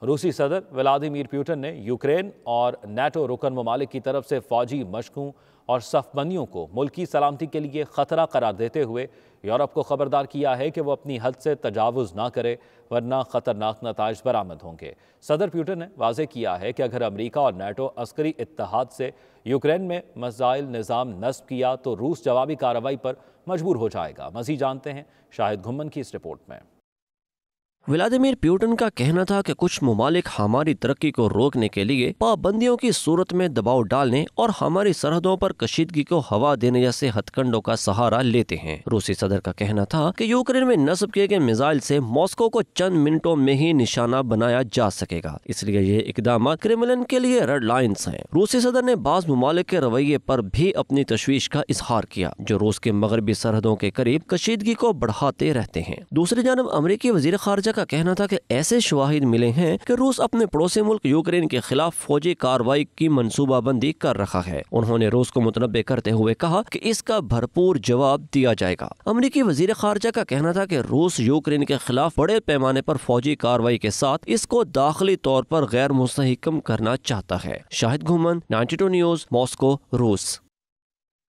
روسی صدر Vladimir Putin نے یوکرین اور نیٹو رکن ممالک کی طرف سے فوجی مشقوں اور صف بندیوں کو ملکی سلامتی کے لیے خطرہ قرار دیتے ہوئے یورپ کو خبردار کیا ہے کہ وہ اپنی حد سے تجاوز نہ کرے ورنہ خطرناک نتائج برآمد ہوں گے۔ صدر پوٹن نے واضح کیا ہے کہ اگر امریکہ اور نیٹو عسکری اتحاد سے یوکرین میں میزائل نظام نصب کیا تو روس جوابی کارروائی پر مجبور ہو جائے گا۔ مزید جانتے ہیں شاہد گھمن کی اس رپورٹ میں۔ ولادیمیر پوٹن کا کہنا تھا کہ کچھ ممالک ہماری ترقی کو روکنے کے لیے پابندیوں کی صورت میں دباؤ ڈالنے اور ہماری سرحدوں پر کشیدگی کو ہوا دینے جیسے ہتھ کنڈوں کا سہارا لیتے ہیں۔ روسی صدر کا کہنا تھا کہ یوکرین میں نصب کیے گئے میزائل سے ماسکو کو چند منٹوں میں ہی نشانہ بنایا جا سکے گا، اس لیے یہ اقدامات کرملن کے لیے ریڈ لائنز ہیں۔ روسی صدر نے بعض ممالک کے رویے پر بھی اپنی تشویش کا اظہار کیا جو روس کے مغربی سرحدوں کے قریب کشیدگی کو بڑھاتے رہتے ہیں۔ دوسری جانب امریکی وزیر خارجہ کا کہنا تھا کہ ایسے شواہد ملے ہیں کہ روس اپنے پڑوسی ملک یوکرین کے خلاف فوجی کارروائی کی منصوبہ بندی کر رہا ہے۔ انہوں نے روس کو متنبع کرتے ہوئے کہا کہ اس کا بھرپور جواب دیا جائے گا۔ امریکی وزیر خارجہ کا کہنا تھا کہ روس یوکرین کے خلاف بڑے پیمانے پر فوجی کارروائی کے ساتھ اس کو داخلی طور پر غیر مستحکم کرنا چاہتا ہے۔ شاہد گھومن، 92 نیوز، ماسکو، روس۔